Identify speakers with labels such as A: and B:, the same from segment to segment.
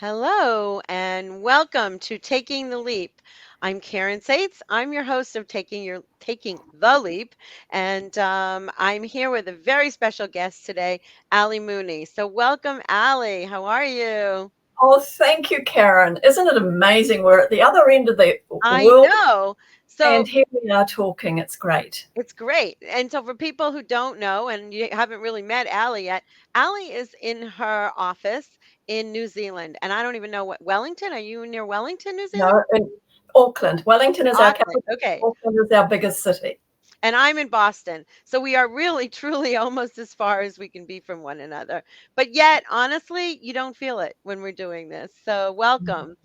A: Hello and welcome to Taking the Leap. I'm Caryn Saitz. I'm your host of Taking the Leap, and I'm here with a very special guest today, Allie Mooney. So welcome, Allie. How are you?
B: Oh, thank you, Karen. Isn't it amazing? We're at the other end of the
A: I
B: world,
A: know.
B: and
A: So
B: here we are talking. It's great.
A: it's great. And so for people who don't know and you haven't really met Allie yet, Allie is in her office in New Zealand, and I don't even know what Wellington. Are you near Wellington, New Zealand?
B: No, in Auckland. Wellington is our
A: Auckland.
B: capital.
A: Okay.
B: Auckland is our biggest city.
A: And I'm in Boston. So we are really, truly almost as far as we can be from one another. But yet, honestly, you don't feel it when we're doing this. So welcome.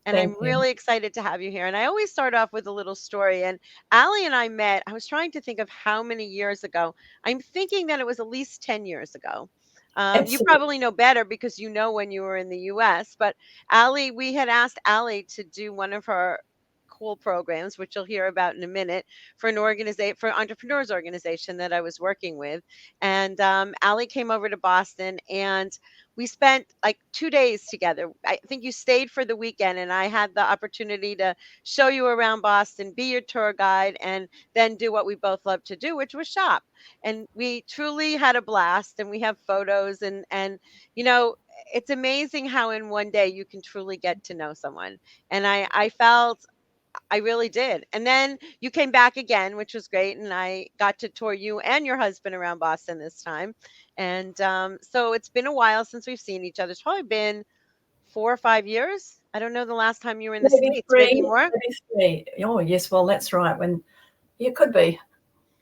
A: And I'm
B: Thank you.
A: really excited to have you here. And I always start off with a little story. And Allie and I met, I was trying to think of how many years ago. I'm thinking that it was at least 10 years ago. You
B: Absolutely.
A: probably know better because you know when you were in the US. But Allie, we had asked Allie to do one of her cool programs, which you'll hear about in a minute, for an organization for entrepreneurs organization that I was working with. And Allie came over to Boston and we spent like 2 days together. I think you stayed for the weekend, and I had the opportunity to show you around Boston, be your tour guide, and then do what we both love to do, which was shop. And we truly had a blast, and we have photos and you know, it's amazing how in one day you can truly get to know someone. And I felt I really did. And then you came back again, which was great. And I got to tour you and your husband around Boston this time. And so it's been a while since we've seen each other. It's probably been 4 or 5 years. I don't know the last time you were in the
B: Maybe
A: States, maybe
B: three.
A: more.
B: Maybe three. Oh, yes. Well, that's right. When you could be.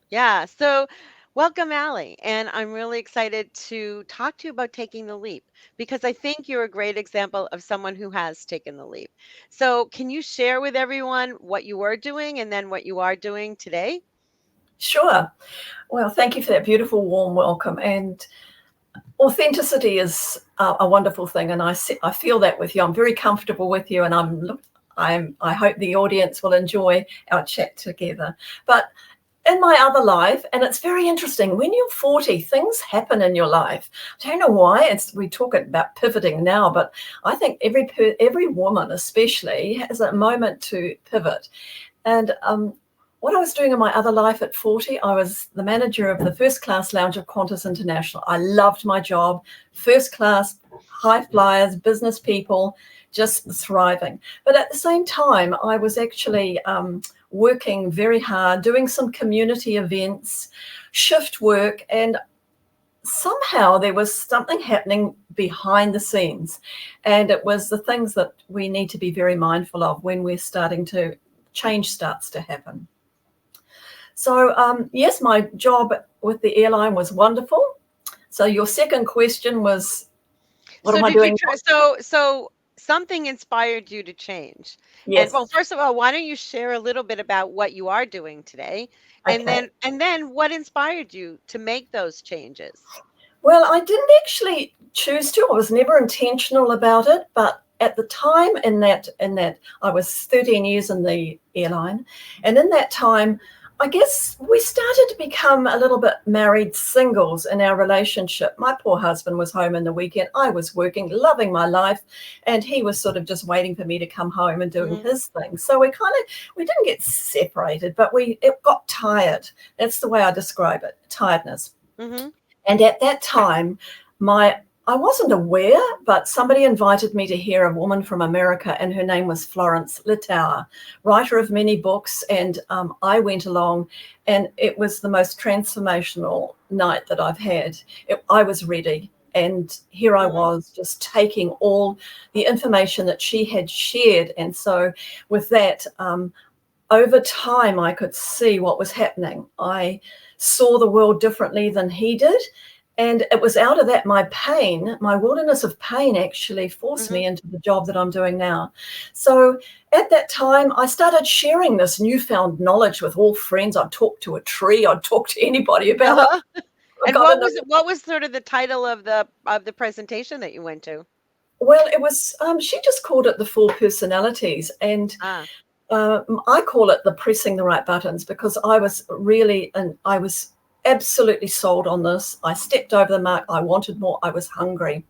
A: Yeah. So welcome, Allie. And I'm really excited to talk to you about taking the leap because I think you're a great example of someone who has taken the leap. So, can you share with everyone what you were doing and then what you are doing today?
B: Sure. Well, thank you for that beautiful, warm welcome. And authenticity is a wonderful thing, and I feel that with you. I'm very comfortable with you, and I hope the audience will enjoy our chat together. But in my other life, and it's very interesting, when you're 40, things happen in your life. I don't know why. We talk about pivoting now, but I think every woman, especially, has a moment to pivot. And what I was doing in my other life at 40, I was the manager of the first class lounge of Qantas International. I loved my job, first class, high flyers, business people, just thriving. But at the same time, I was actually working very hard, doing some community events, shift work, and somehow there was something happening behind the scenes. And it was the things that we need to be very mindful of when we're starting to change starts to happen. So, yes, my job with the airline was wonderful. So your second question was, what
A: So
B: am I
A: did you
B: doing?
A: try so something inspired you to change. And
B: Yes.
A: well, first of all, why don't you share a little bit about what you are doing today?
B: Okay.
A: And then what inspired you to make those changes?
B: Well, I didn't actually choose to. I was never intentional about it, but at the time in that I was 13 years in the airline, and in that time, I guess we started to become a little bit married singles in our relationship. My poor husband was home in the weekend. I was working, loving my life, and he was sort of just waiting for me to come home and doing
A: Mhm.
B: his thing. So we didn't get separated, but it got tired. That's the way I describe it, tiredness.
A: Mhm.
B: And at that time, I wasn't aware, but somebody invited me to hear a woman from America, and her name was Florence Littauer, writer of many books. And I went along, and it was the most transformational night that I've had. I was ready. And here I
A: Mhm.
B: was just taking all the information that she had shared. And so, with that, over time, I could see what was happening. I saw the world differently than he did. And it was out of that, my pain, my wilderness of pain actually forced
A: Mhm.
B: me into the job that I'm doing now. So at that time, I started sharing this newfound knowledge with all friends. I'd talk to a tree, I'd talk to anybody about it.
A: Uh-huh.
B: I
A: And
B: got in a,
A: what was sort of the title of the presentation that you went to?
B: well, it was, she just called it the four personalities. And
A: Ah.
B: I call it the pressing the right buttons, because I was absolutely sold on this. I stepped over the mark. I wanted more. I was hungry.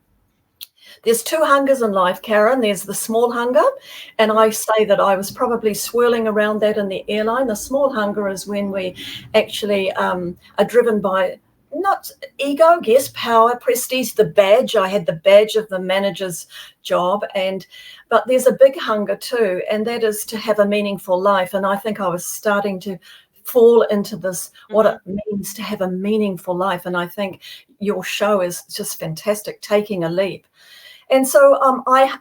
B: There's two hungers in life, Caryn. There's the small hunger, and I say that I was probably swirling around that in the airline. The small hunger is when we actually are driven by not ego, yes, power, prestige, the badge. I had the badge of the manager's job, but there's a big hunger too, and that is to have a meaningful life. And I think I was starting to fall into this, what it means to have a meaningful life. And I think your show is just fantastic, Taking a Leap. And so I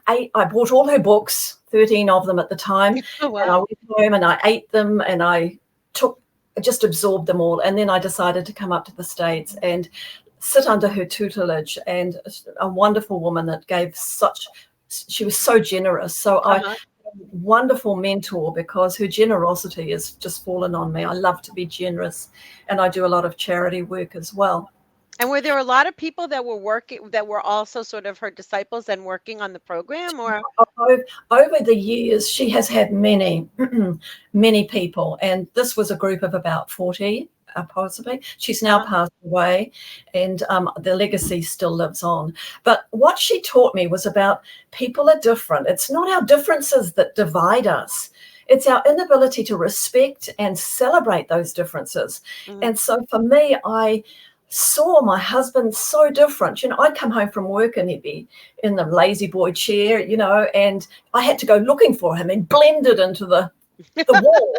B: bought all her books, 13 of them at the time,
A: Oh, wow.
B: and I went home and I ate them and I just absorbed them all. And then I decided to come up to the States and sit under her tutelage, and a wonderful woman that she was so generous. So wonderful mentor, because her generosity has just fallen on me. I love to be generous, and I do a lot of charity work as well.
A: And were there a lot of people that were also sort of her disciples and working on the program, or?
B: Over the years, she has had many, many people, and this was a group of about 40, possibly. She's now passed away, and the legacy still lives on. But what she taught me was about people are different. It's not our differences that divide us. It's our inability to respect and celebrate those differences. And so for me, I saw my husband so different. I'd come home from work and he'd be in the lazy boy chair, and I had to go looking for him and blended into the wall.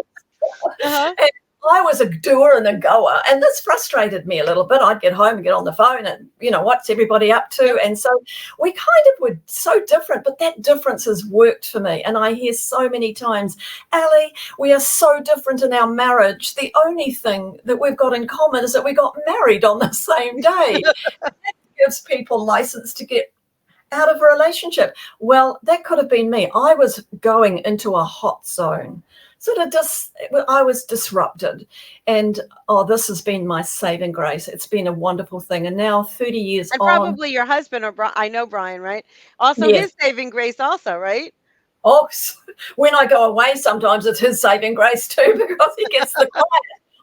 B: And I was a doer and a goer, and this frustrated me a little bit. I'd get home and get on the phone and, what's everybody up to? And so we kind of were so different, but that difference has worked for me. And I hear so many times, Allie, we are so different in our marriage. The only thing that we've got in common is that we got married on the same day. That gives people license to get out of a relationship. Well, that could have been me. I was going into a hot zone. I was disrupted, and this has been my saving grace. It's been a wonderful thing, and now 30 years
A: And
B: on.
A: probably your husband, or I know Brian, right? Also, his saving grace, also, right?
B: Oh, when I go away, sometimes it's his saving grace too, because he gets the quiet.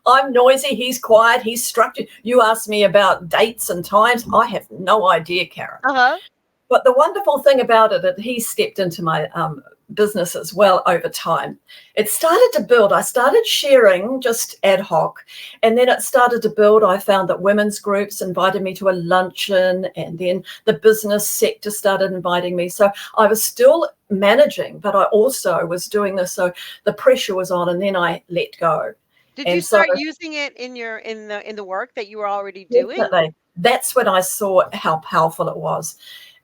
B: I'm noisy, he's quiet, he's structured. You ask me about dates and times, I have no idea, Caryn. But the wonderful thing about it, that he stepped into my business as well over time. It started to build. I started sharing just ad hoc, and then it started to build. I found that women's groups invited me to a luncheon, and then the business sector started inviting me. So I was still managing, but I also was doing this. So the pressure was on, and then I let go.
A: Did you start using it in the work that you were already doing?
B: Definitely. That's when I saw how powerful it was.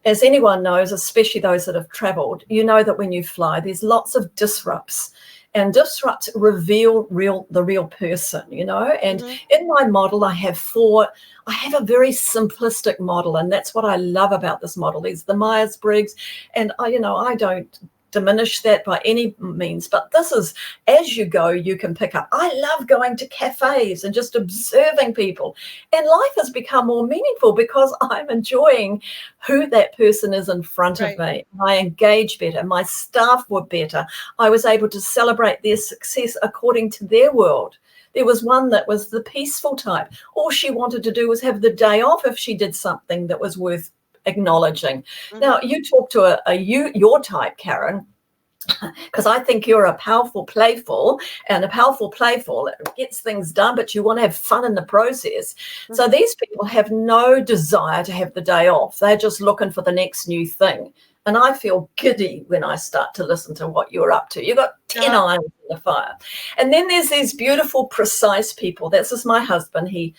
B: As anyone knows, especially those that have traveled, you know that when you fly, there's lots of disrupts, and disrupts reveal the real person, And in my model, I have a very simplistic model, and that's what I love about this model. There's the Myers-Briggs, and I don't diminish that by any means, but this is, as you go, you can pick up. I love going to cafes and just observing people, and life has become more meaningful because I'm enjoying who that person is in front of me. I engage better. My staff were better. I was able to celebrate their success according to their world. There was one that was the peaceful type. All she wanted to do was have the day off if she did something that was worth acknowledging. Now, you talk to your type, Caryn, because I think you're a powerful playful, and a powerful playful gets things done, but you want to have fun in the process. So these people have no desire to have the day off. They're just looking for the next new thing. And I feel giddy when I start to listen to what you're up to. You've got 10 irons in the fire. And then there's these beautiful, precise people. This is my husband. He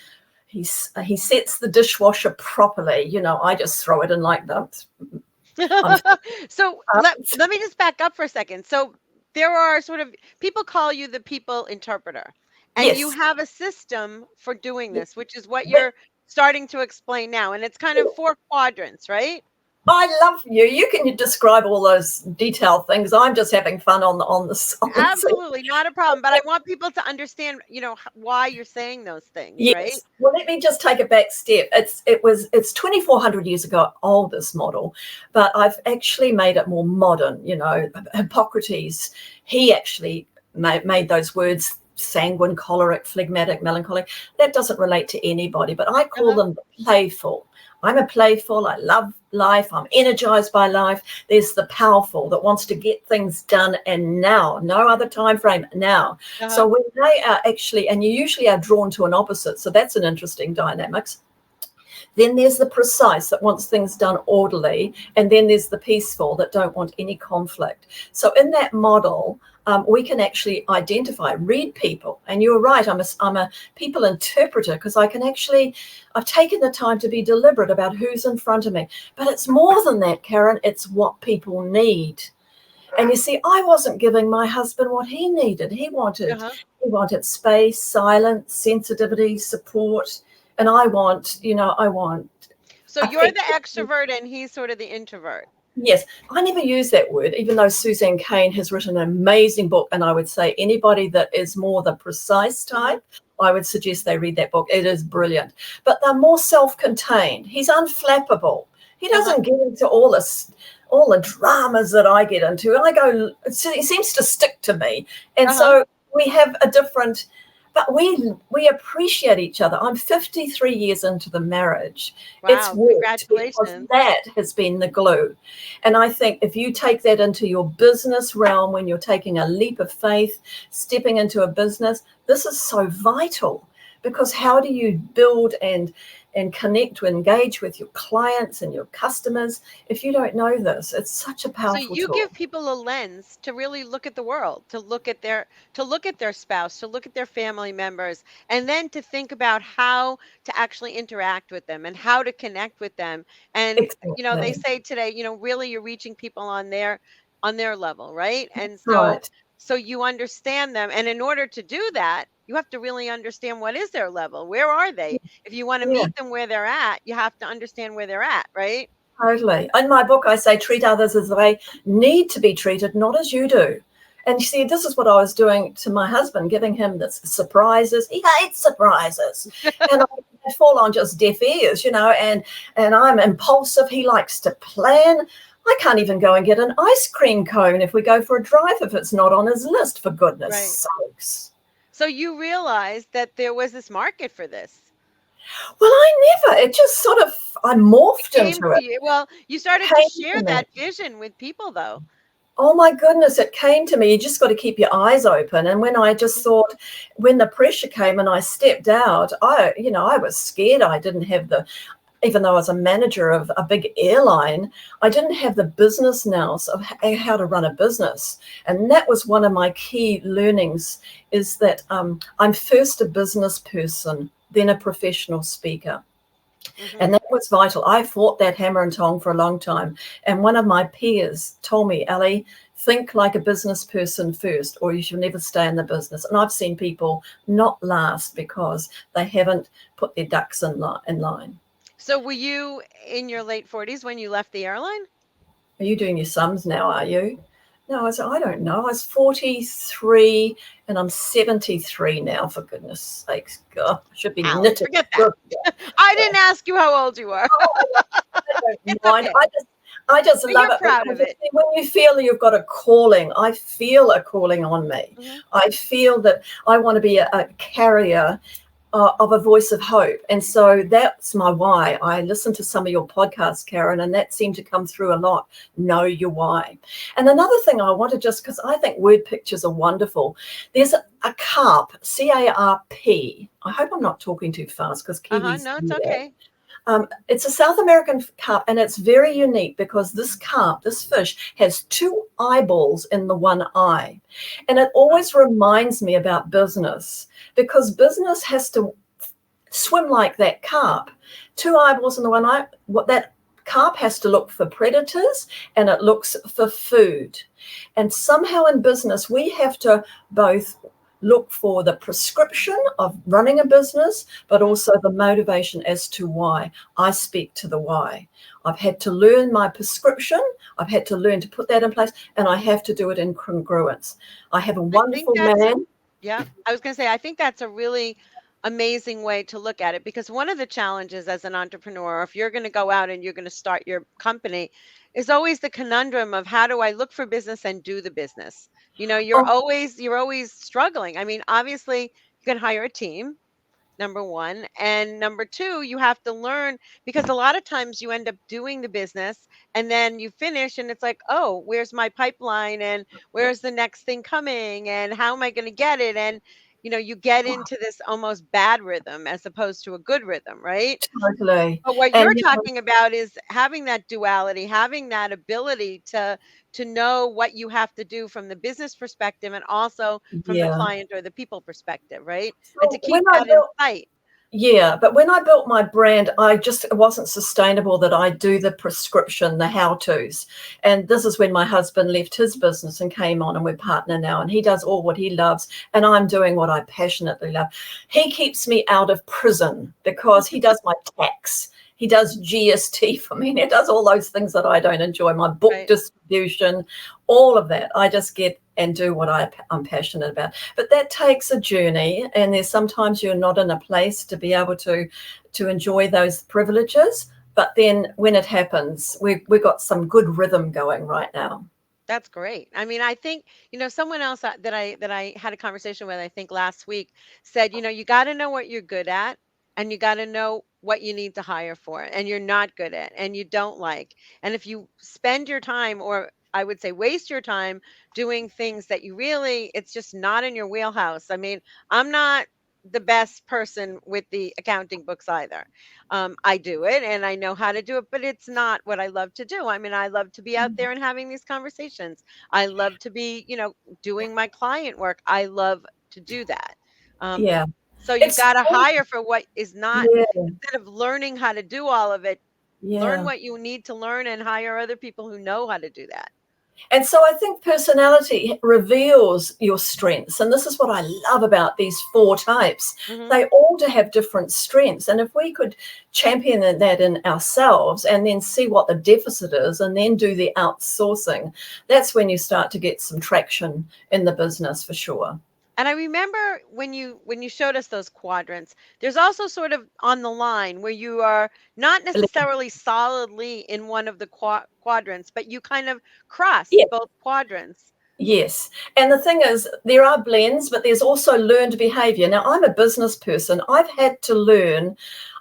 B: sets the dishwasher properly. I just throw it in like that.
A: So let me just back up for a second. So there are sort of, people call you the people interpreter, and you have a system for doing this, which is what you're starting to explain now. And it's kind of 4 quadrants, right?
B: I love you. You can describe all those detailed things. I'm just having fun on the
A: Absolutely, not a problem. But I want people to understand, why you're saying those things, right?
B: Well, let me just take a back step. It's 2,400 years ago, old, this model, but I've actually made it more modern. Hippocrates, he actually made those words: sanguine, choleric, phlegmatic, melancholic. That doesn't relate to anybody, but I call them playful. I'm a playful, I love life, I'm energized by life. There's the powerful that wants to get things done and now, no other time frame, now.
A: Uh-huh.
B: So when they are actually, and you usually are drawn to an opposite, so that's an interesting dynamics. Then there's the precise that wants things done orderly, and then there's the peaceful that don't want any conflict. So in that model, we can actually identify, read people. And you're right, I'm a people interpreter because I can actually, I've taken the time to be deliberate about who's in front of me. But it's more than that, Caryn, it's what people need. And you see, I wasn't giving my husband what he needed.
A: Uh-huh.
B: He wanted space, silence, sensitivity, support. And I want, I want
A: So you're the
B: affection.
A: extrovert and he's sort of the introvert.
B: Yes, I never use that word, even though Suzanne Cain has written an amazing book. And I would say anybody that is more the precise
A: Mm-hmm.
B: type, I would suggest they read that book. It is brilliant. But they're more self-contained. He's unflappable. He
A: Uh-huh.
B: doesn't get into all this, all the dramas that I get into. And I go, it seems to stick to me. And
A: Uh-huh.
B: so we have a different, but we appreciate each other. I'm 53 years into the marriage. It's
A: Wow,
B: worked because
A: congratulations.
B: that has been the glue. And I think if you take that into your business realm, when you're taking a leap of faith, stepping into a business, this is so vital, because how do you build and connect to engage with your clients and your customers if you don't know this? It's such a
A: So
B: powerful
A: you
B: tool.
A: give people a lens to really look at the world, to look at their spouse, to look at their family members, and then to think about how to actually interact with them and how to connect with them. And they
B: Exactly.
A: say today, really you're reaching people on their level, right? And so
B: Right.
A: so you understand them. And in order to do that, you have to really understand what is their level. Where are they? If you want to
B: Yeah.
A: meet them where they're at, you have to understand where they're at, right?
B: Totally. In my book, I say treat others as they need to be treated, not as you do. And you see, this is what I was doing to my husband, giving him the surprises. He hates surprises. And I fall on just deaf ears, and I'm impulsive. He likes to plan. I can't even go and get an ice cream cone if we go for a drive if it's not on his list, for goodness
A: Right.
B: sakes.
A: So you realized that there was this market for this.
B: Well, it just sort of, I
A: It
B: morphed
A: came
B: into
A: to
B: it.
A: you. Well, you started to
B: Came
A: share
B: to me.
A: that vision with people, though.
B: Oh my goodness, it came to me. You just got to keep your eyes open. And when I just
A: Mhm.
B: thought, when the pressure came and I stepped out, I was scared. I didn't have even though I was a manager of a big airline, I didn't have the business nous of how to run a business. And that was one of my key learnings, is that I'm first a business person, then a professional speaker.
A: Mhm.
B: And that was vital. I fought that hammer and tong for a long time. And one of my peers told me, Allie, think like a business person first, or you should never stay in the business. And I've seen people not last because they haven't put their ducks in line.
A: So were you in your late 40s when you left the airline?
B: Are you doing your sums now, are you? No, I don't know. I was 43 and I'm 73 now, for goodness sakes. God, I should be
A: Allie,
B: knitting.
A: forget that.
B: Good God.
A: I didn't ask you how old you are.
B: Oh, I don't
A: It's
B: mind.
A: okay.
B: I just
A: But
B: love
A: you're
B: it
A: proud
B: because
A: of it.
B: when you feel you've got a calling, I feel a calling on me.
A: Mhm.
B: I feel that I want to be a carrier of a voice of hope. And so that's my why. I listened to some of your podcasts, Caryn, and that seemed to come through a lot. Know your why. And another thing I want to just, because I think word pictures are wonderful, there's a carp, CARP. I hope I'm not talking too fast because
A: Uh-huh.
B: Kiwis
A: No, it's
B: do that.
A: okay.
B: It's a South American carp, and it's very unique because this carp, this fish, has two eyeballs in the one eye. And it
A: Oh,
B: always reminds me about business, because business has to swim like that carp. Two eyeballs in the one eye. What that carp has to look for predators, and it looks for food. And somehow in business, we have to both look for the prescription of running a business, but
A: mhm.
B: also the motivation as to why. I speak to the why. I've had to learn my prescription. I've had to learn to put that in place, and I have to do it in congruence. I have a
A: I think
B: wonderful
A: that's
B: man.
A: Yeah, I was going to say, I think that's a really amazing way to look at it, because one of the challenges as an entrepreneur, if you're going to go out and you're going to start your company, is always the conundrum of how do I look for business and do the business? You're
B: Oh,
A: always struggling. I mean, obviously, you can hire a team, number one. And number two, you have to learn, because a lot of times you end up doing the business and then you finish and it's like, oh, where's my pipeline and where's the next thing coming and how am I going to get it? And you get into this almost bad rhythm as opposed to a good rhythm, right?
B: Totally.
A: But what
B: And
A: you're talking about is having that duality, having that ability to know what you have to do from the business perspective and also from the
B: yeah.
A: client or the people perspective, right? And to
B: So
A: keep that in sight.
B: when I built my brand, it wasn't sustainable that I do the prescription, the how-tos. And this is when my husband left his business and came on, and we're partner now, and he does all what he loves, and I'm doing what I passionately love. He keeps me out of prison because he does my tax. He does GST for me, and he does all those things that I don't enjoy, my book
A: Right.
B: distribution, all of that. I just get and do what I'm passionate about. But that takes a journey, and there's sometimes you're not in a place to be able to enjoy those privileges. But then when it happens, we've got some good rhythm going right now.
A: That's great. I mean, I think, someone else that I had a conversation with, I think last week, said, you got to know what you're good at and you got to know what you need to hire for and you're not good at and you don't like. And if you spend your time, or I would say waste your time doing things that it's just not in your wheelhouse. I mean, I'm not the best person with the accounting books either. I do it and I know how to do it, but it's not what I love to do. I mean, I love to be out there and having these conversations. I love to be, doing my client work. I love to do that. Um,
B: Yeah.
A: so you
B: It's
A: got to hire for what is not,
B: yeah,
A: instead of learning how to do all of it, learn
B: yeah.
A: what you need to learn and hire other people who know how to do that.
B: And so I think personality reveals your strengths. And this is what I love about these four types.
A: Hmm.
B: They all have different strengths. And if we could champion that in ourselves and then see what the deficit is and then do the outsourcing, that's when you start to get some traction in the business for sure.
A: And I remember when you showed us those quadrants, there's also sort of on the line where you are not necessarily solidly in one of the quadrants, but you kind of cross
B: Yeah.
A: both quadrants.
B: Yes. And the thing is, there are blends, but there's also learned behavior. Now, I'm a business person. I've had to learn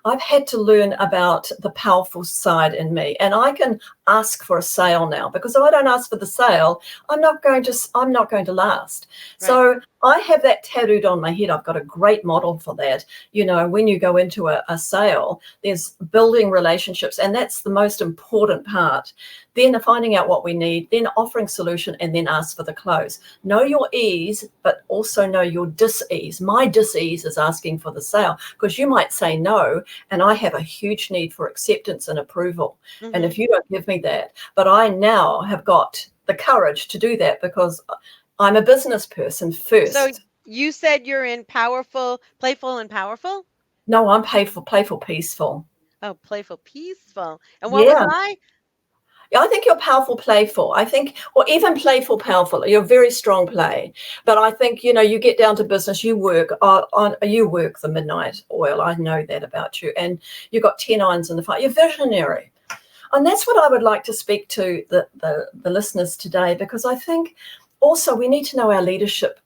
B: about the powerful side in me. And I can ask for a sale now, because if I don't ask for the sale, I'm not going to last.
A: Right.
B: So I have that tattooed on my head. I've got a great model for that. When you go into a sale, there's building relationships, and that's the most important part. Then finding out what we need, then offering solution, and then ask for the close. Know your ease, but also know your dis-ease. My dis-ease is asking for the sale, because you might say no, and I have a huge need for acceptance and approval. And
A: Hmm.
B: if you don't give me that, but I now have got the courage to do that because I'm a business person
A: So
B: first.
A: you said you're in powerful, playful, and powerful.
B: No, I'm playful, peaceful.
A: Oh, playful, peaceful. And what was
B: Yeah.
A: I?
B: Yeah, I think you're powerful, playful. I think, or even playful, powerful. You're very strong play. But I think, you get down to business, you work the midnight oil. I know that about you. And you've got 10 irons in the fire. You're visionary. And that's what I would like to speak to the listeners today, because I think also we need to know our leadership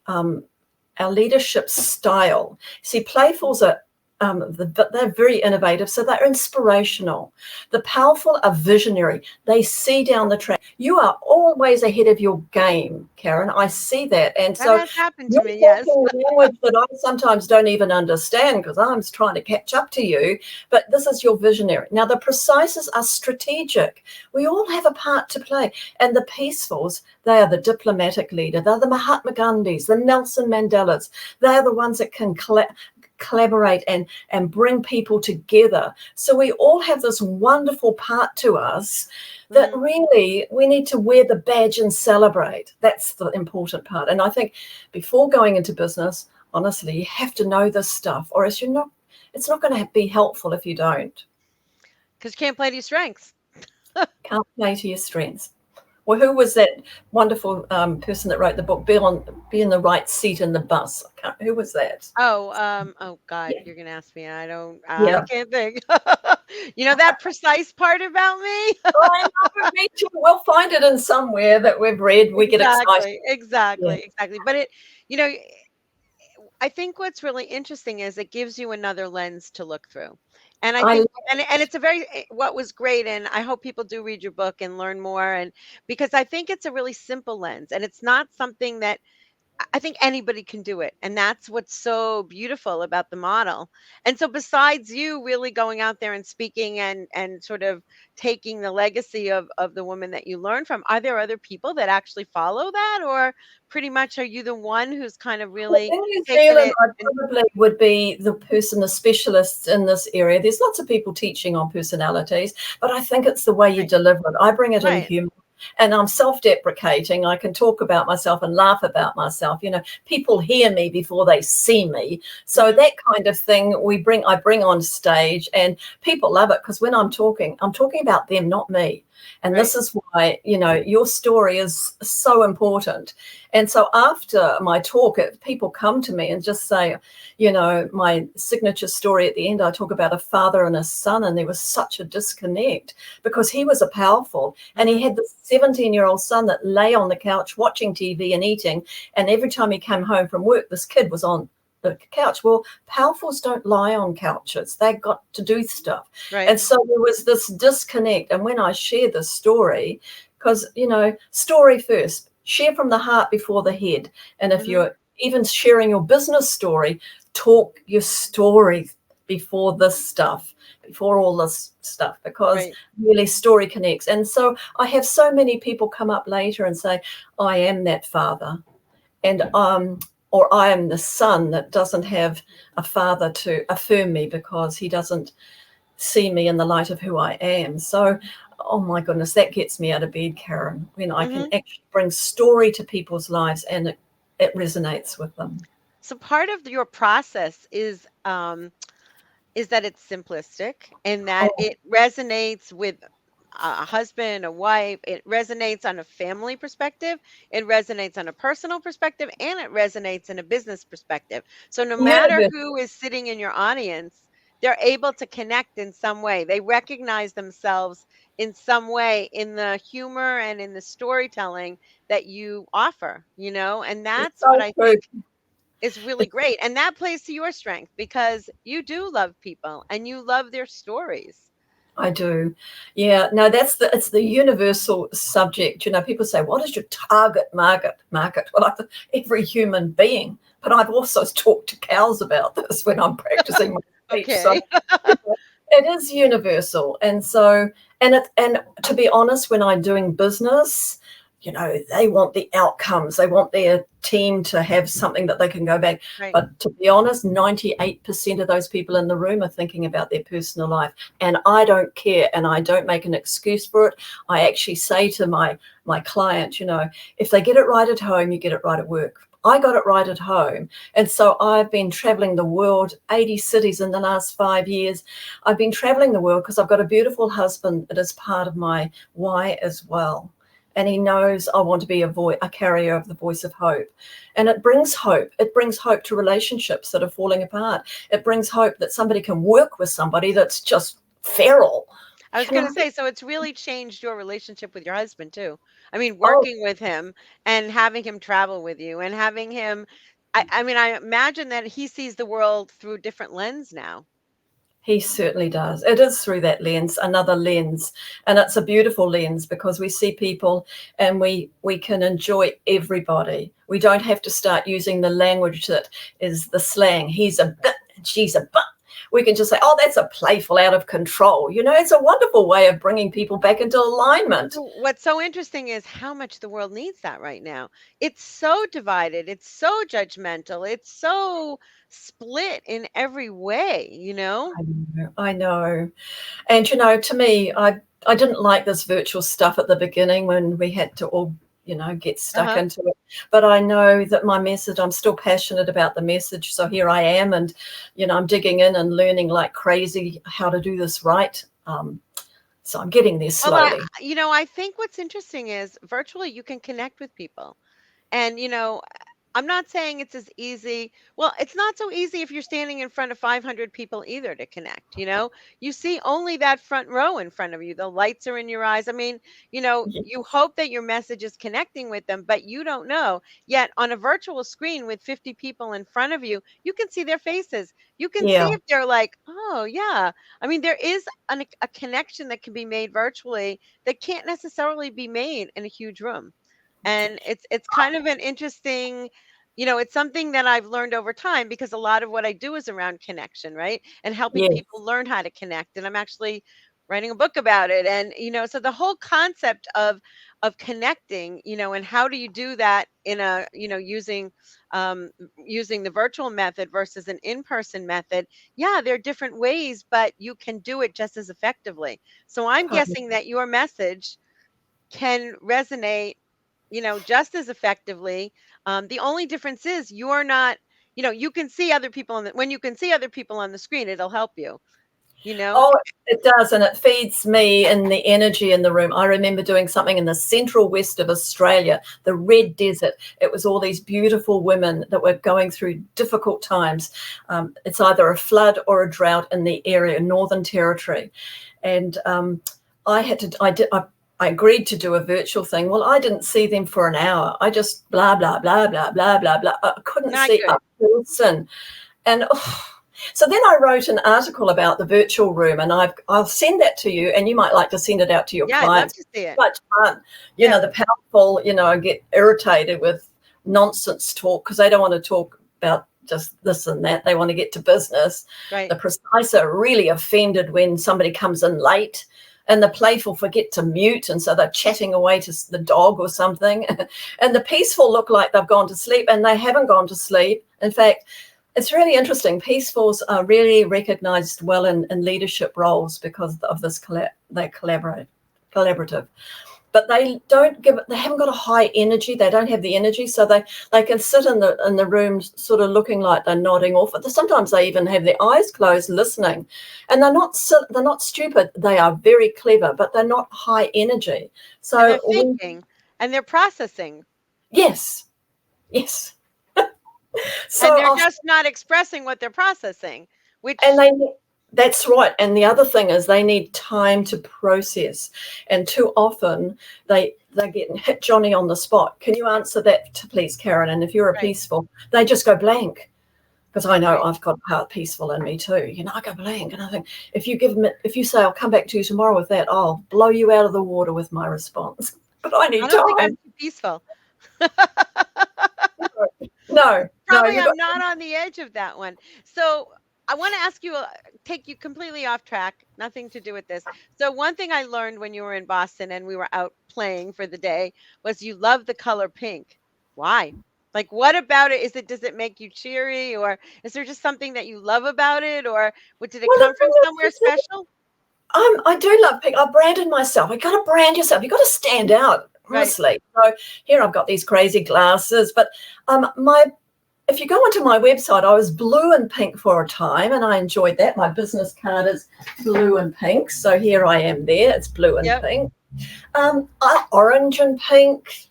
B: style. See, playfuls are they're very innovative, so they're inspirational. The powerful are visionary. They see down the track. You are always ahead of your game, Caryn. I see that. And
A: That
B: so
A: has happened to
B: you're
A: me, yes.
B: talking a language that I sometimes don't even understand because I'm trying to catch up to you. But this is your visionary. Now, the precises are strategic. We all have a part to play. And the peacefuls, they are the diplomatic leader. They're the Mahatma Gandhis, the Nelson Mandelas. They are the ones that can collaborate and bring people together. So we all have this wonderful part to us that
A: Hmm.
B: really we need to wear the badge and celebrate. That's the important part. And I think before going into business, honestly, you have to know this stuff, or else it's not going to be helpful if you don't.
A: Because you can't play to your strengths.
B: Can't play to your strengths. Well, who was that wonderful person that wrote the book? Be in the right seat in the bus. Who was that?
A: Oh God,
B: Yeah,
A: you're gonna ask me. I
B: yeah.
A: can't think. You know that precise part about me?
B: I know, me too. We'll find it in somewhere that we've read. We get excited.
A: Exactly,
B: Yeah.
A: exactly, exactly. But you know, I think what's really interesting is it gives you another lens to look through. And I
B: I
A: think,
B: love
A: and it's a very, what was great, and I hope people do read your book and learn more. And because I think it's a really simple lens, and it's not something that I think anybody can do it. And that's what's so beautiful about the model. And so besides you really going out there and speaking and sort of taking the legacy of the woman that you learned from, are there other people that actually follow that? Or pretty much are you the one who's kind of
B: Well,
A: really
B: in New
A: taken
B: Zealand,
A: it
B: I
A: and
B: probably would be the person, the specialist in this area. There's lots of people teaching on personalities, but I think it's the way you
A: right,
B: deliver it. I bring it in
A: right.
B: humor. And I'm self-deprecating. I can talk about myself and laugh about myself. People hear me before they see me. So
A: Hmm.
B: that kind of thing I bring on stage, and people love it because when I'm talking about them, not me. And
A: Right.
B: this is why, your story is so important. And so after my talk, people come to me and just say, my signature story at the end, I talk about a father and a son, and there was such a disconnect because he was a powerful, and he
A: Hmm.
B: had this 17-year-old son that lay on the couch watching TV and eating. And every time he came home from work, this kid was on the couch. Well, powerfuls don't lie on couches. They've got to do stuff.
A: Right.
B: And so there was this disconnect. And when I share this story, because, story first, share from the heart before the head. And if
A: Hmm.
B: you're even sharing your business story, talk your story before this stuff, before all this stuff, because
A: Right.
B: really story connects. And so I have so many people come up later and say, I am that father. And or I am the son that doesn't have a father to affirm me because he doesn't see me in the light of who I am. So, oh my goodness, that gets me out of bed, Caryn, when I can
A: Hmm.
B: actually bring story to people's lives and it resonates with them.
A: So part of your process is that it's simplistic and that
B: Oh,
A: it resonates with a husband, a wife. It resonates on a family perspective, it resonates on a personal perspective, and it resonates in a business perspective. So no matter
B: universe.
A: who is sitting in your audience, they're able to connect in some way. They recognize themselves in some way in the humor and in the storytelling that you offer, and
B: It's
A: that's what
B: so
A: I
B: true.
A: think is really great. And that plays to your strength because you do love people and you love their stories.
B: I do. Yeah. No, it's the universal subject. People say, what is your target market? Well, every human being. But I've also talked to cows about this when I'm practicing my speech. So
A: Okay.
B: it is universal. And so, and to be honest, when I'm doing business, they want the outcomes. They want their team to have something that they can go back.
A: Right.
B: But to be honest, 98% of those people in the room are thinking about their personal life. And I don't care. And I don't make an excuse for it. I actually say to my client, if they get it right at home, you get it right at work. I got it right at home. And so I've been traveling the world, 80 cities in the last 5 years. I've been traveling the world because I've got a beautiful husband that is part of my why as well. And he knows I want to be a carrier of the voice of hope. And it brings hope. It brings hope to relationships that are falling apart. It brings hope that somebody can work with somebody that's just feral.
A: I was
B: You
A: going
B: know,
A: to say, so it's really changed your relationship with your husband too. I mean,
B: oh,
A: working with him and having him travel with you and having him, I mean, I imagine that he sees the world through a different lens now.
B: he certainly does. It is through that lens, another lens. And it's a beautiful lens because we see people and we can enjoy everybody. We don't have to start using the language that is the slang. He's a bit and she's a butt. We can just say, oh, that's a playful, out of control. It's a wonderful way of bringing people back into alignment.
A: So what's so interesting is how much the world needs that right now. It's so divided, it's so judgmental, it's so split in every way.
B: I know. I know. And to me, I didn't like this virtual stuff at the beginning when we had to all, get stuck
A: Uh-huh.
B: into it. But I know that my message, I'm still passionate about the message. So here I am, and I'm digging in and learning like crazy how to do this right. So I'm getting there
A: Well,
B: slowly.
A: I think what's interesting is virtually you can connect with people. And, I'm not saying it's as easy. Well, it's not so easy if you're standing in front of 500 people either to connect, you know? You see only that front row in front of you. The lights are in your eyes. I mean, you
B: Yes.
A: hope that your message is connecting with them, but you don't know. Yet on a virtual screen with 50 people in front of you, you can see their faces. You can see
B: Yeah.
A: if they're like, "Oh, yeah." I mean, there is a connection that can be made virtually that can't necessarily be made in a huge room. And it's kind of an interesting, it's something that I've learned over time because a lot of what I do is around connection, right? And helping
B: Yes.
A: people learn how to connect. And I'm actually writing a book about it. And so the whole concept of connecting, and how do you do that in a, using the virtual method versus an in-person method. Yeah, there are different ways, but you can do it just as effectively. So I'm guessing that your message can resonate, just as effectively. The only difference is you're not, you can see other people when you can see other people on the screen, it'll help you, you know?
B: Oh, it does, and it feeds me in the energy in the room. I remember doing something in the central west of Australia, the Red Desert. It was all these beautiful women that were going through difficult times. It's either a flood or a drought in the area, Northern Territory, and I agreed to do a virtual thing. Well, I didn't see them for an hour. I just blah blah blah blah blah blah blah. I couldn't
A: Not
B: see a
A: good.
B: person, and. So then I wrote an article about the virtual room, and I'll send that to you, and you might like to send it out to your
A: Yeah, I'd love
B: clients.
A: to see it.
B: Much fun.
A: Yeah,
B: The powerful, get irritated with nonsense talk because they don't want to talk about just this and that. They want to get to business.
A: right.
B: The precise are really offended when somebody comes in late, and the playful forget to mute, and so they're chatting away to the dog or something. And the peaceful look like they've gone to sleep, and they haven't gone to sleep. In fact, it's really interesting. Peacefuls are really recognised well in leadership roles because of this they're collaborative. But they haven't got a high energy. They don't have the energy, so they can sit in the room sort of looking like they're nodding off. Sometimes they even have their eyes closed listening, and they're not stupid. They are very clever, but they're not high energy.
A: And they're
B: So
A: thinking and they're processing
B: yes, yes.
A: and
B: So
A: they're just not expressing what they're processing,
B: and
A: which
B: that's right. And the other thing is they need time to process. And too often they're getting hit Johnny on the spot. Can you answer that, please, Caryn? And if you're a
A: right,
B: peaceful, they just go blank. Because I know
A: right.
B: I've got part peaceful in me too. I go blank. And I think if you say I'll come back to you tomorrow with that, I'll blow you out of the water with my response. But I
A: I
B: need
A: don't think
B: time.
A: I'm too peaceful.
B: No,
A: Probably
B: you got
A: I'm not on the edge of that one. So I want to ask you, take you completely off track, nothing to do with this. So one thing I learned when you were in Boston and we were out playing for the day was you love the color pink. Why? Like, what about it? Does it make you cheery, or is there just something that you love about it, or did it
B: well, the
A: come from
B: thing
A: somewhere
B: is,
A: special?
B: I do love pink. I branded myself. You got to brand yourself. You got to stand out,
A: Right.
B: honestly. So here I've got these crazy glasses, but my if you go onto my website, I was blue and pink for a time, and I enjoyed that. My business card is blue and pink, so here I am. There, it's blue and
A: Yep.
B: pink. Orange and pink.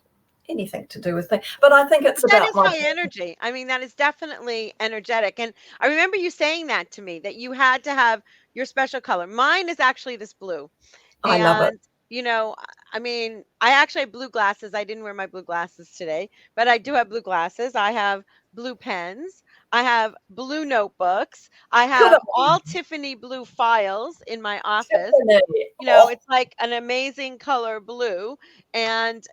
B: Anything to do with that, but I think it's
A: But that
B: about
A: is
B: my.
A: high energy. I mean, that is definitely energetic. And I remember you saying that to me, that you had to have your special color. Mine is actually this blue.
B: I love it.
A: And, I mean, I actually have blue glasses. I didn't wear my blue glasses today, but I do have blue glasses. I have blue pens. I have blue notebooks. I
B: Good
A: have all Tiffany blue files in my office.
B: Tiffany. Oh,
A: It's like an amazing color blue. And,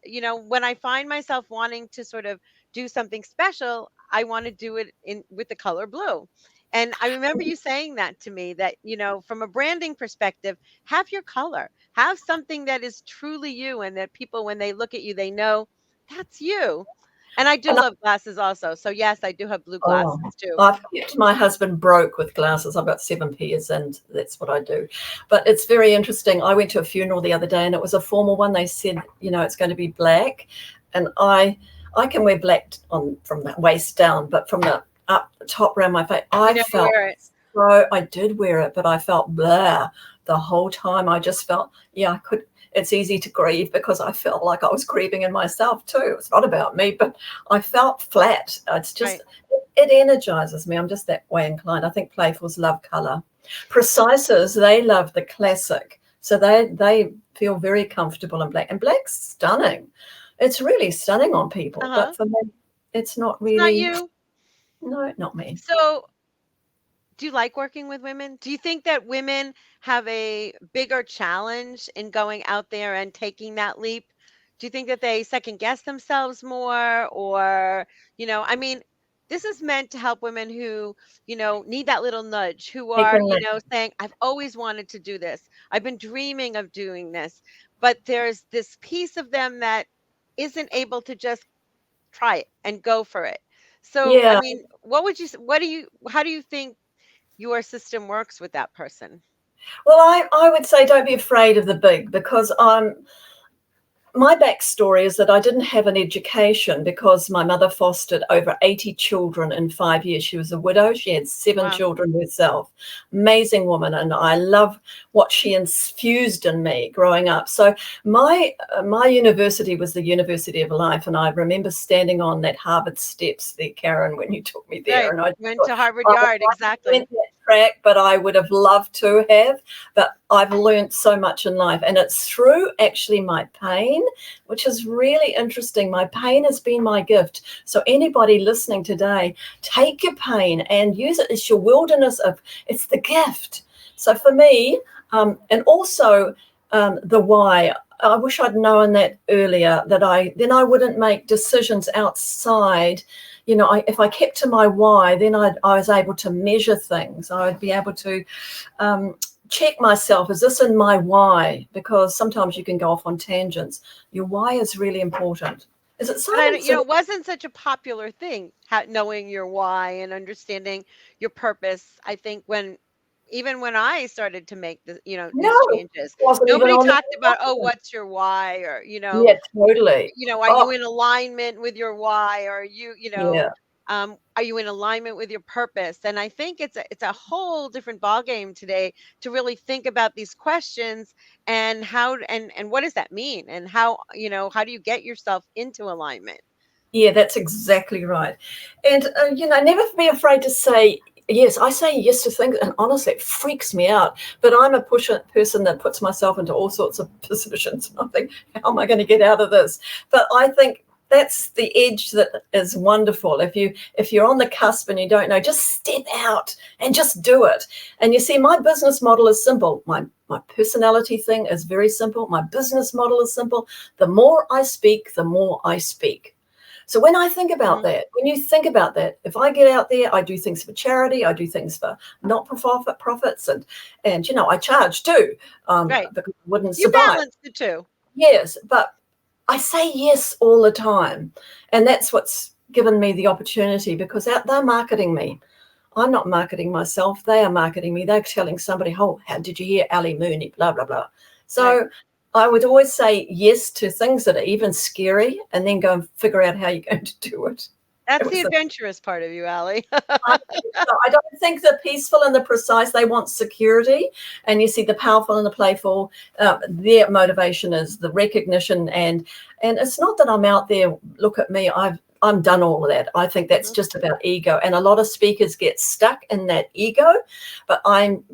A: when I find myself wanting to sort of do something special, I want to do it in with the color blue. And I remember you saying that to me, that, from a branding perspective, have your color, have something that is truly you, and that people, when they look at you, they know that's you. And I do
B: and
A: love glasses also. So yes, I do have blue
B: Oh,
A: glasses too.
B: I've kept my husband broke with glasses. I've got 7 pairs, and that's what I do. But it's very interesting. I went to a funeral the other day, and it was a formal one. They said, it's going to be black, and I can wear black on from the waist down, but from the up top around my face,
A: You
B: I
A: never
B: felt
A: wear it.
B: so. I did wear it, but I felt blah the whole time. I just felt, yeah, I could. it's easy to grieve because I felt like I was grieving in myself too. It's not about me, but I felt flat. It's just, it energizes me. I'm just that way inclined. I think playfuls love color. Precisers, they love the classic. So they feel very comfortable in black. And black's stunning. It's really stunning on people. But for me, it's not
A: It's not
B: really,
A: you.
B: no, not me.
A: So, do you like working with women? Do you think that women have a bigger challenge in going out there and taking that leap? Do you think that they second guess themselves more? Or, I mean, this is meant to help women who, need that little nudge, who
B: They
A: are,
B: can let
A: saying, I've always wanted to do this. I've been dreaming of doing this. But there's this piece of them that isn't able to just try it and go for it. So, I
B: yeah.
A: mean, how do you think your system works with that person?
B: Well, I would say don't be afraid of the big, because my backstory is that I didn't have an education because my mother fostered over 80 children in 5 years. She was a widow. She had 7
A: Wow.
B: children herself. Amazing woman. And I love what she infused in me growing up. So my university was the University of Life. And I remember standing on that Harvard steps there, Caryn, when you took me there.
A: Right.
B: And I
A: Went
B: thought,
A: to Harvard
B: oh,
A: Yard,
B: I
A: exactly.
B: went that track, but I would have loved to have. But I've learned so much in life. And it's through actually my pain, which is really interesting. My pain has been my gift. So anybody listening today, take your pain and use it as your wilderness it's the gift. So for me, and also the why, I wish I'd known that earlier, that then I wouldn't make decisions outside. If I kept to my why, then I was able to measure things. I would be able to check myself, is this in my why? Because sometimes you can go off on tangents. Your why is really important. Is it
A: And
B: silence?
A: it wasn't such a popular thing, knowing your why and understanding your purpose. I think even when I started to make
B: No,
A: these
B: it
A: changes,
B: wasn't even
A: nobody
B: on the
A: talked about, oh,
B: horizon.
A: what's your why? Or,
B: Yeah, totally.
A: are
B: Oh,
A: you in alignment with your why? Or
B: yeah.
A: are you in alignment with your purpose? And I think it's a whole different ballgame today to really think about these questions and and what does that mean? And how do you get yourself into alignment?
B: Yeah, that's exactly right. And, never be afraid to say yes. I say yes to things, and honestly, it freaks me out. But I'm a person that puts myself into all sorts of positions. And I think, how am I going to get out of this? But I think that's the edge that is wonderful. If you're on the cusp and you don't know, just step out and just do it. And you see, my business model is simple. My personality thing is very simple. My business model is simple. The more I speak, the more I speak. So when I think about that, when you think about that, if I get out there, I do things for charity, I do things for not-for-profit profits, and I charge too,
A: Right.
B: because I wouldn't
A: You
B: survive.
A: balance the two.
B: Yes, but I say yes all the time, and that's what's given me the opportunity, because they're marketing me. I'm not marketing myself. They are marketing me. They're telling somebody, oh, how did you hear Allie Mooney, blah, blah, blah. So
A: Right.
B: I would always say yes to things that are even scary, and then go and figure out how you're going to do it.
A: That's
B: It
A: the
B: was
A: adventurous part of you, Allie.
B: I don't think the peaceful and the precise, they want security. And you see the powerful and the playful, their motivation is the recognition. And it's not that I'm out there, look at me, I'm done all of that. I think that's just about ego. And a lot of speakers get stuck in that ego, but I'm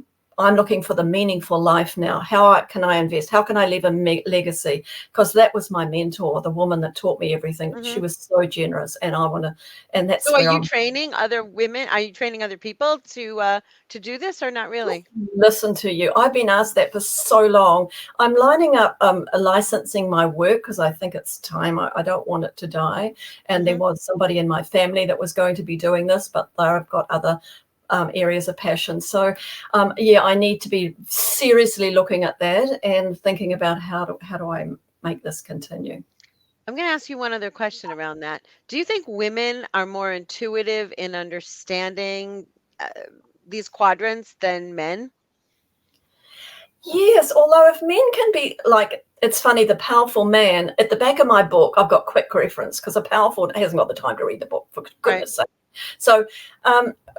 B: looking for the meaningful life now. How can I invest? How can I leave a legacy? Because that was my mentor, the woman that taught me everything. She was so generous, and that's
A: So are
B: where
A: you
B: I'm.
A: training other women? Are you training other people to do this, or not really?
B: Listen to you. I've been asked that for so long. I'm lining up licensing my work because I think it's time. I don't want it to die. And there was somebody in my family that was going to be doing this, but I've got other areas of passion. So, I need to be seriously looking at that and thinking about how do I make this continue.
A: I'm going to ask you one other question around that. Do you think women are more intuitive in understanding uh, these quadrants than men?
B: Yes, although if men can be like, it's funny, the powerful man, at the back of my book, I've got quick reference because a powerful hasn't got the time to read the book, for
A: Right.
B: goodness sake. So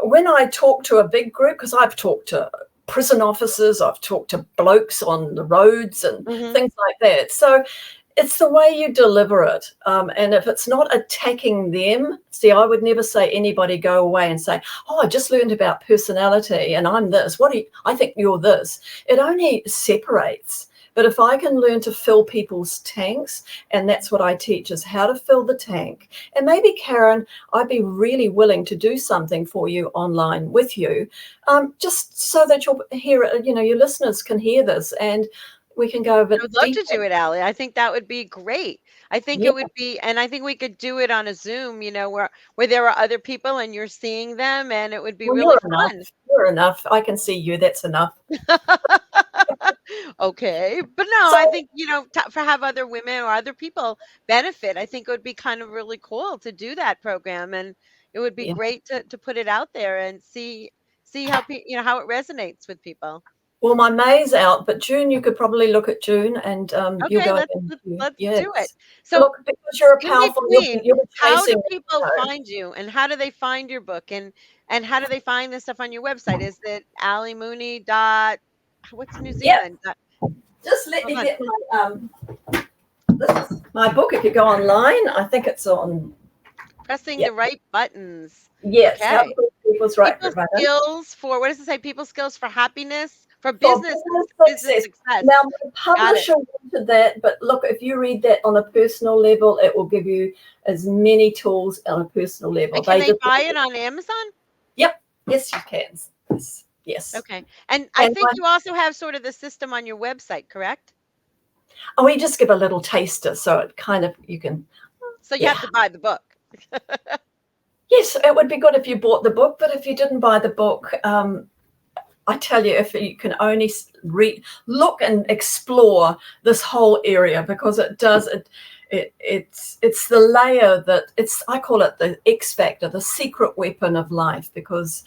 B: when I talk to a big group, because I've talked to prison officers, I've talked to blokes on the roads and
A: Hmm.
B: things like that. So it's the way you deliver it. And if it's not attacking them, see, I would never say anybody go away and say, oh, I just learned about personality and I'm this. What do you, I think you're this. It only separates. But if I can learn to fill people's tanks, and that's what I teach is how to fill the tank. And maybe, Caryn, I'd be really willing to do something for you online with you, just so that you'll hear it, your listeners can hear this and we can go a
A: I
B: bit
A: would love to
B: deeper.
A: do it, Allie. I think that would be great. I think
B: Yeah.
A: it would be, and I think we could do it on a Zoom, where there are other people and you're seeing them, and it would be
B: Well,
A: really
B: you're enough.
A: fun.
B: You're enough. I can see you. That's enough.
A: Okay. But no,
B: So,
A: I think, for have other women or other people benefit. I think it would be kind of really cool to do that program, and it would be
B: yeah.
A: great to put it out there and see how how it resonates with people.
B: Well, my May's out, but June, you could probably look at June and you'll
A: Okay,
B: go
A: let's
B: in.
A: let's, let's do it.
B: Yes.
A: So
B: Look, because you're a
A: in
B: powerful,
A: between,
B: you'll be
A: how do
B: chasing it.
A: people find you, and how do they find your book, and how do they find this stuff on your website? Is it Allie Mooney dot what's New
B: Yeah.
A: Zealand?
B: Just let
A: Hold
B: me
A: on.
B: get this is my book. If you go online, I think it's on.
A: Pressing
B: Yeah.
A: the right buttons.
B: Yes. How to
A: Okay.
B: put people's right
A: People
B: button.
A: skills for what does it say? People skills for happiness, for
B: For
A: business
B: business
A: business
B: success.
A: success.
B: Now, the
A: Got it.
B: publisher wanted that, but look, if you read that on a personal level, it will give you as many tools on a personal level.
A: And can
B: They
A: they
B: just,
A: buy it on Amazon?
B: yep, yes, you can. Yes, yes.
A: Okay. And I
B: And
A: think you also have sort of the system on your website, correct?
B: we just give a little taster, so it kind of you can,
A: So you
B: yeah.
A: have to buy the book.
B: Yes, it would be good if you bought the book, but if you didn't buy the book, I tell you, if you can only look and explore this whole area, because it does it's the layer that I call it the X factor, the secret weapon of life, because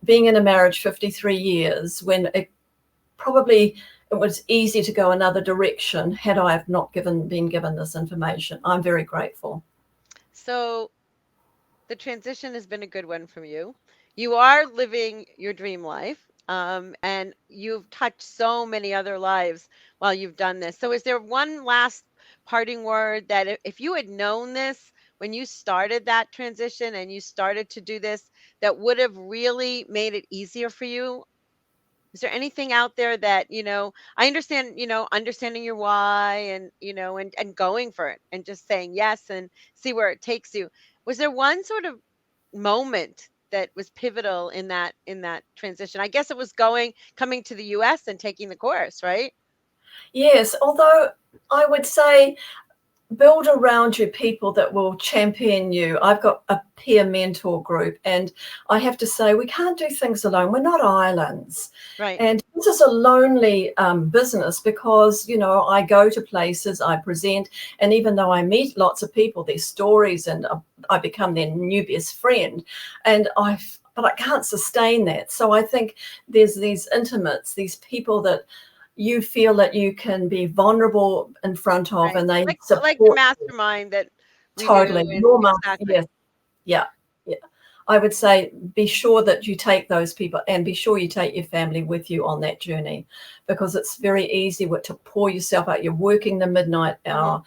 B: being in a marriage 53 years, when it was easy to go another direction had I have not been given this information. I'm very grateful.
A: So the transition has been a good one from you. You are living your dream life, and you've touched so many other lives while you've done this. So, is there one last parting word that if you had known this when you started that transition and you started to do this, that would have really made it easier for you? Is there anything out there that, I understand, understanding your why and, and going for it and just saying yes and see where it takes you. Was there one sort of moment that was pivotal in that transition? I guess it was coming to the US and taking the course, right?
B: Yes, although I would say build around you people that will champion you. I've got a peer mentor group, and I have to say, we can't do things alone. We're not islands.
A: Right.
B: And this is a lonely business because, I go to places, I present, and even though I meet lots of people, their stories, and I become their new best friend. But I can't sustain that. So I think there's these intimates, these people that you feel that you can be vulnerable in front of,
A: Right.
B: and they
A: Like the
B: support you
A: mastermind that we do,
B: totally.
A: and
B: Your mum,
A: exactly.
B: yes, yeah, yeah. I would say be sure that you take those people, and be sure you take your family with you on that journey, because it's very easy to pour yourself out. You're working the midnight
A: Hmm.
B: hour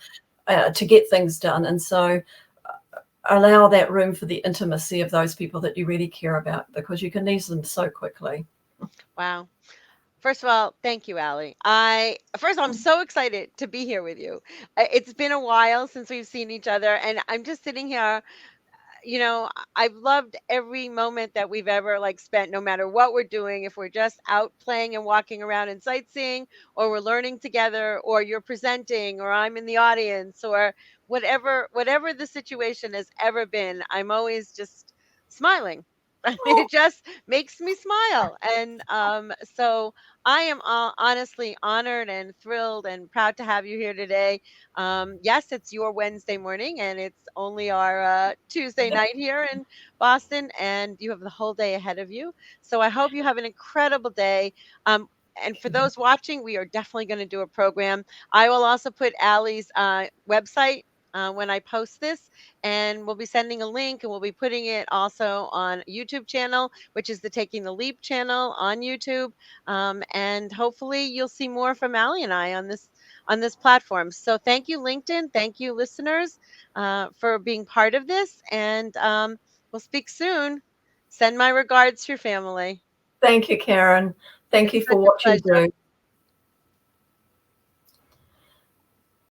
B: to get things done, and so allow that room for the intimacy of those people that you really care about, because you can lose them so quickly.
A: Wow. First of all, thank you, Allie. First of all, I'm so excited to be here with you. It's been a while since we've seen each other, and I'm just sitting here. I've loved every moment that we've ever like spent, no matter what we're doing. If we're just out playing and walking around and sightseeing, or we're learning together, or you're presenting, or I'm in the audience, or whatever the situation has ever been, I'm always just smiling. I mean, it just makes me smile. And so I am honestly honored and thrilled and proud to have you here today. Yes, it's your Wednesday morning, and it's only our Tuesday night here in Boston, and you have the whole day ahead of you. So I hope you have an incredible day. Um, and for those watching, we are definitely going to do a program. I will also put Allie's website when I post this, and we'll be sending a link, and we'll be putting it also on YouTube channel, which is the Taking the Leap channel on YouTube. And hopefully you'll see more from Allie and I on this platform. So thank you, LinkedIn. Thank you, listeners, for being part of this. And we'll speak soon. Send my regards to your family.
B: Thank you, Caryn. Thank
A: It's
B: you for
A: such a
B: what you
A: pleasure.
B: do.